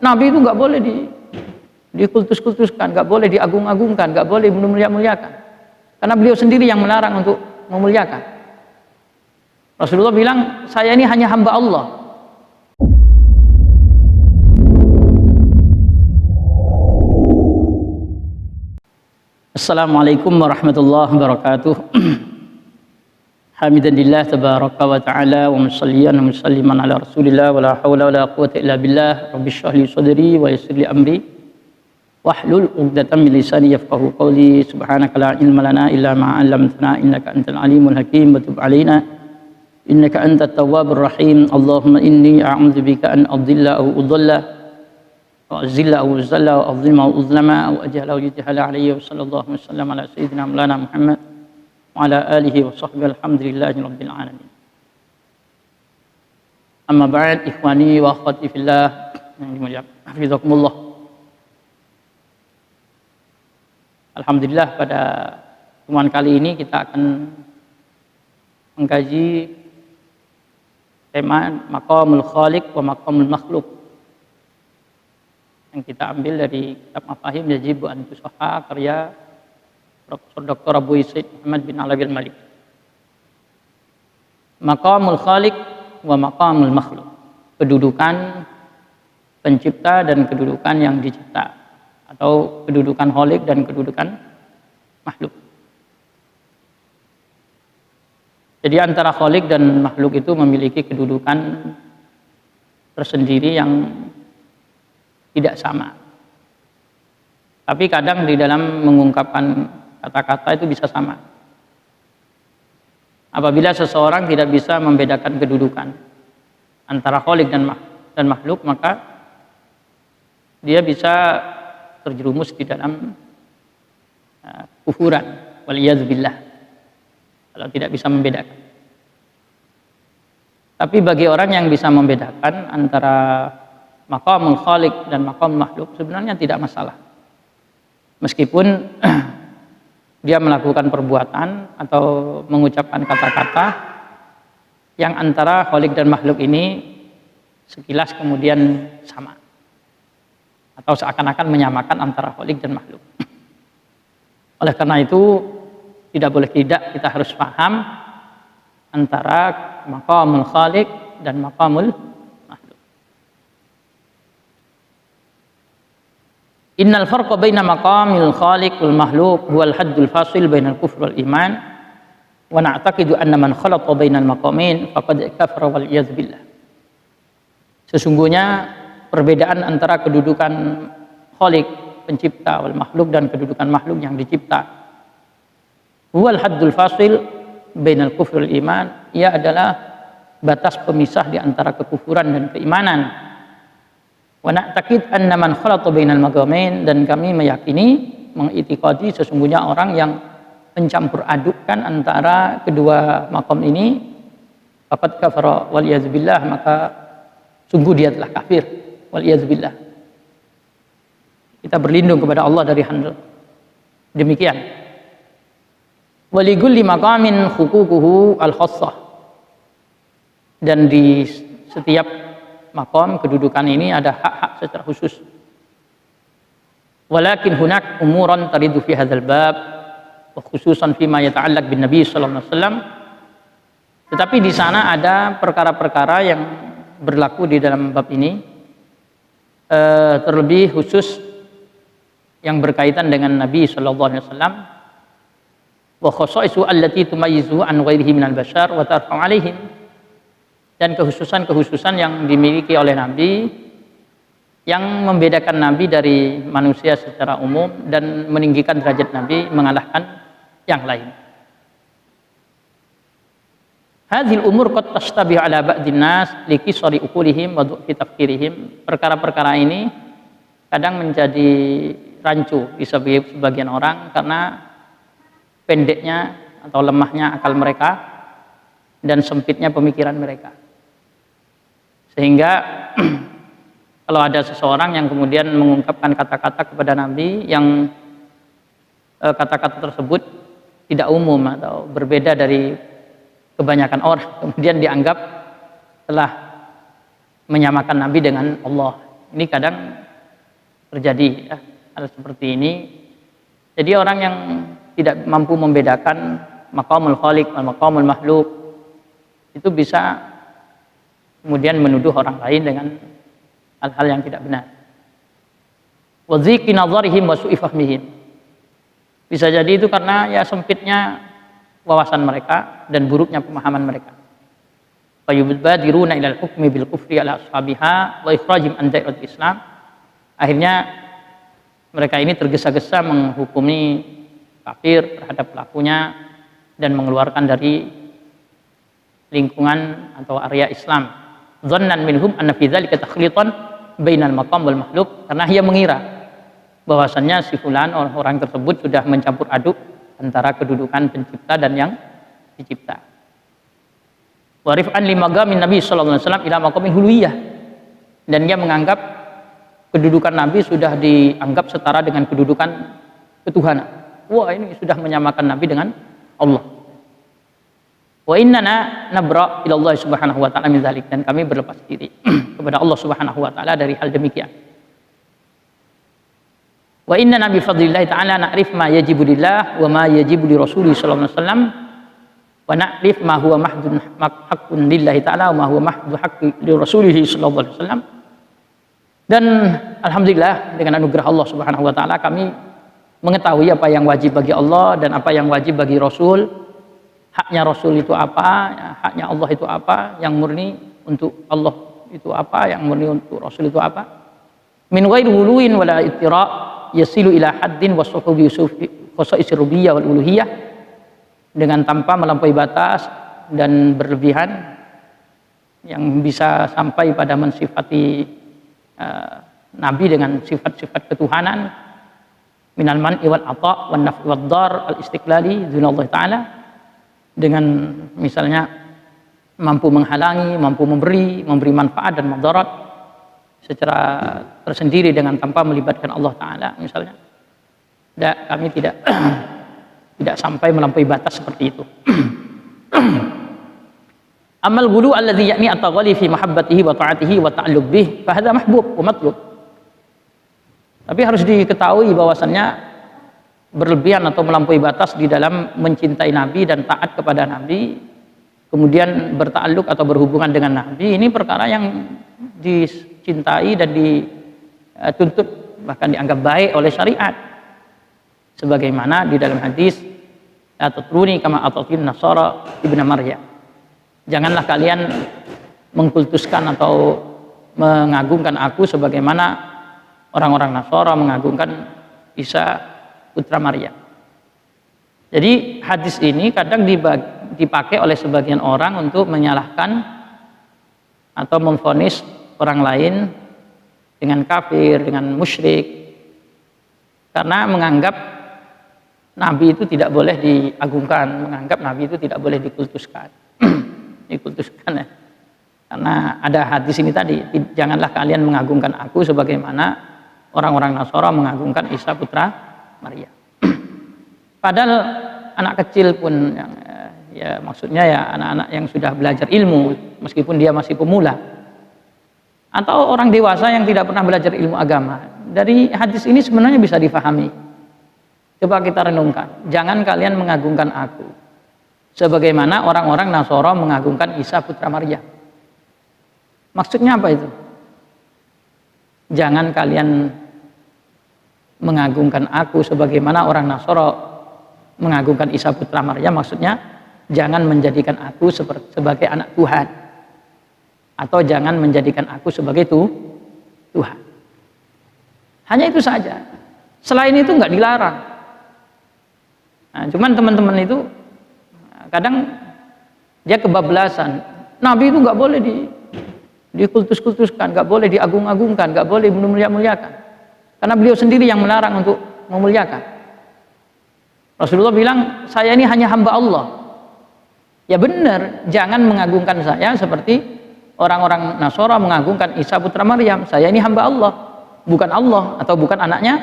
Nabi itu nggak boleh dikultus-kultuskan, nggak boleh diagung-agungkan, nggak boleh memulia-muliakan. Karena beliau sendiri yang melarang untuk memuliakan. Rasulullah bilang, saya ini hanya hamba Allah. Assalamualaikum warahmatullahi wabarakatuh. Hamidalillah tabaraka wa ta'ala wa musalliyan wa musalliman ala rasulillah wa la hawla wa la quwata illa billah. Rabbi shrah li sadri wa yassir li amri wahlul 'uqdatam min lisani yafqahu qawli. Subhanaka la ilma lana illa ma 'allamtana innaka antal alimul hakim wa tub 'alaina innaka antat tawwabur rahim. Allahumma inni a'udzu bika an adilla aw udalla wa azilla aw uzalla wa azlima aw uzlama aw ajhala aw yujhala alayya. Wa sallallahu wasallam ala sayyidina maulana Muhammad wa ala alihi wa sahbihi alhamdulillahi rabbil alamin. Amma ba'd, ikhwani wa akhwati fillah yang dimuliakan hafizakumullah. Alhamdulillah, pada pertemuan kali ini kita akan mengkaji tema maqamul khaliq wa maqamul makhluk yang kita ambil dari kitab Mafahim Yajibu an Tusaha karya Profesor Dr. Abu Said Muhammad bin Alawi al-Malik. Maqamul khaliq wa maqamul makhluk, kedudukan pencipta dan kedudukan yang dicipta, atau kedudukan khaliq dan kedudukan makhluk. Jadi antara khaliq dan makhluk itu memiliki kedudukan tersendiri yang tidak sama. Tapi kadang di dalam mengungkapkan kata-kata itu bisa sama. Apabila seseorang tidak bisa membedakan kedudukan antara khaliq dan makhluk, maka dia bisa terjerumus di dalam kufuran, waliyadzubillah, kalau tidak bisa membedakan. Tapi bagi orang yang bisa membedakan antara maqamul khaliq dan maqam makhluk, sebenarnya tidak masalah. Meskipun dia melakukan perbuatan atau mengucapkan kata-kata yang antara khaliq dan makhluk ini sekilas kemudian sama, atau seakan-akan menyamakan antara khaliq dan makhluk. Oleh karena itu, tidak boleh tidak kita harus paham antara maqamul khaliq dan maqamul makhluk. Innal farqa baina maqamil khaliq wal makhluk huwal haddul fasil bainal kufr wal iman wa na'taqidu anna man khalata bainal maqamin faqad kafara wal iyadz billah. Sesungguhnya perbedaan antara kedudukan khaliq, pencipta, wal makhluk, dan kedudukan makhluk yang dicipta, huwal haddul fasil bainal kufr wal iman, ia adalah batas pemisah di antara kekufuran dan keimanan. Wa na'taqid anna man khalata bainal maqamain, dan kami meyakini, mengitikadi, sesungguhnya orang yang mencampur adukkan antara kedua maqam ini, faqad kafara wal iyadz billah, maka sungguh dia telah kafir, wal iyadz billah. Kita berlindung kepada Allah dari hal demikian. Walikulli maqamin huququhu al-khassah, dan di setiap maqam kedudukan ini ada hak-hak secara khusus. Walakin hunak umuran taridu fi hadzal bab wa khususan fi ma yata'allaq bin Nabi sallallahu alaihi wasallam. Tetapi di sana ada perkara-perkara yang berlaku di dalam bab ini, terlebih khusus yang berkaitan dengan Nabi sallallahu alaihi wasallam, wa khasaisu allati tumayyizu an ghairihi minal bashar wa tarfa'u alaihim, dan kekhususan-kekhususan yang dimiliki oleh Nabi yang membedakan Nabi dari manusia secara umum dan meninggikan derajat Nabi mengalahkan yang lain. Hadhil umur qad tashtabihu ala ba'din nas li qisari uqulihim wa du'fi tafkirihim. Perkara-perkara ini kadang menjadi rancu di sebagian orang karena pendeknya atau lemahnya akal mereka dan sempitnya pemikiran mereka. Sehingga kalau ada seseorang yang kemudian mengungkapkan kata-kata kepada Nabi yang kata-kata tersebut tidak umum atau berbeda dari kebanyakan orang, kemudian dianggap telah menyamakan Nabi dengan Allah. Ini kadang terjadi ya, hal seperti ini. Jadi orang yang tidak mampu membedakan maqamul khaliq dan maqamul makhluk itu bisa kemudian menuduh orang lain dengan hal-hal yang tidak benar. Wa dhiqi nadharihim wa su'i fahmihim. Bisa jadi itu karena ya sempitnya wawasan mereka dan buruknya pemahaman mereka. Fayubadiruna ilal hukmi bil kufri ala ashabiha wa ikhrajim an dairatil Islam. Akhirnya mereka ini tergesa-gesa menghukumi kafir terhadap pelakunya dan mengeluarkan dari lingkungan atau area Islam. Dhannan minhum anna fi dzalika takhlitan bainal maqam wal makhluk, karena ia mengira bahwasannya si fulan orang tersebut sudah mencampur aduk antara kedudukan pencipta dan yang dicipta. Wa rif'an li maqamin Nabi sallallahu alaihi wasallam ila maqamin huluwiyah, dan dia menganggap kedudukan Nabi sudah dianggap setara dengan kedudukan ketuhanan. Wah, ini sudah menyamakan Nabi dengan Allah. Wa innana nabra ila Allah subhanahu wa ta'ala min dzalik, dan kami berlepas diri kepada Allah subhanahu wa ta'ala dari hal demikian. Wa innana bi fadlillah ta'ala na'rif ma yajibu lillah wa ma yajibu li rasulih sallallahu alaihi wasallam wa na'rif ma huwa mahdun haqqun lillahi ta'ala wa ma huwa mahdu haqqi li rasulih sallallahu alaihi wasallam. Dan alhamdulillah dengan anugerah Allah subhanahu wa ta'ala kami mengetahui apa yang wajib bagi Allah dan apa yang wajib bagi Rasul. Haknya Rasul itu apa, haknya Allah itu apa, yang murni untuk Allah itu apa, yang murni untuk Rasul itu apa. Min ghairi huluin wala ittira' yasilu ila haddin wasfuhu bi khasaisir rububiyyah wal uluhiyah, dengan tanpa melampaui batas dan berlebihan yang bisa sampai pada mensifati Nabi dengan sifat-sifat ketuhanan, minal man'i wal ata' wan naf'i wad dar al istiqlali dunallah ta'ala, dengan misalnya mampu menghalangi, mampu memberi manfaat dan madarat secara tersendiri dengan tanpa melibatkan Allah Ta'ala misalnya. Kami tidak tidak sampai melampaui batas seperti itu. Amal ghulu alladhi yakni at-taghali fi mahabbatihi wa ta'atihi wa ta'alluq bih fa hadha mahbub wa matlub. Tapi harus diketahui bahwasannya berlebihan atau melampaui batas di dalam mencintai Nabi dan taat kepada Nabi, kemudian bertakluk atau berhubungan dengan Nabi, ini perkara yang dicintai dan dituntut, bahkan dianggap baik oleh syariat. Sebagaimana di dalam hadis, la tatruni kama atatin nasara ibnu Maryam. Janganlah kalian mengkultuskan atau mengagungkan aku sebagaimana orang-orang Nasara mengagungkan Isa putra Maryam. Jadi hadis ini kadang dipakai oleh sebagian orang untuk menyalahkan atau memvonis orang lain dengan kafir, dengan musyrik, karena menganggap Nabi itu tidak boleh diagungkan, menganggap Nabi itu tidak boleh dikultuskan. Dikultuskan ya. Karena ada hadis ini tadi, janganlah kalian mengagungkan aku sebagaimana orang-orang Nasara mengagungkan Isa putra Maria. Padahal anak kecil pun yang ya maksudnya ya anak-anak yang sudah belajar ilmu meskipun dia masih pemula, atau orang dewasa yang tidak pernah belajar ilmu agama, dari hadis ini sebenarnya bisa difahami. Coba kita renungkan, jangan kalian mengagungkan aku sebagaimana orang-orang Nasara mengagungkan Isa putra Maria. Maksudnya apa itu? Jangan kalian mengagungkan aku sebagaimana orang Nasara mengagungkan Isa putra Maryam, maksudnya jangan menjadikan aku sebagai anak Tuhan, atau jangan menjadikan aku sebagai Tuhan. Hanya itu saja. Selain itu nggak dilarang. Nah, cuman teman-teman itu kadang dia kebablasan. Nabi itu nggak boleh dikultus-kultuskan, nggak boleh diagung-agungkan, nggak boleh memulia-muliakan. Karena beliau sendiri yang melarang untuk memuliakan. Rasulullah bilang, saya ini hanya hamba Allah. Ya benar, jangan mengagungkan saya seperti orang-orang Nasara mengagungkan Isa putra Maryam. Saya ini hamba Allah, bukan Allah atau bukan anaknya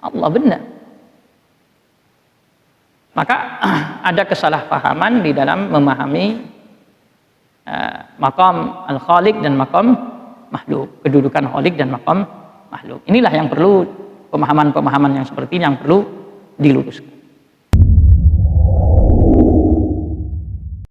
Allah, benar. Maka ada kesalahpahaman di dalam memahami maqam al-khaliq dan maqam makhluk, kedudukan khalik dan maqam makhluk. Inilah yang perlu pemahaman-pemahaman yang seperti ini yang perlu diluruskan.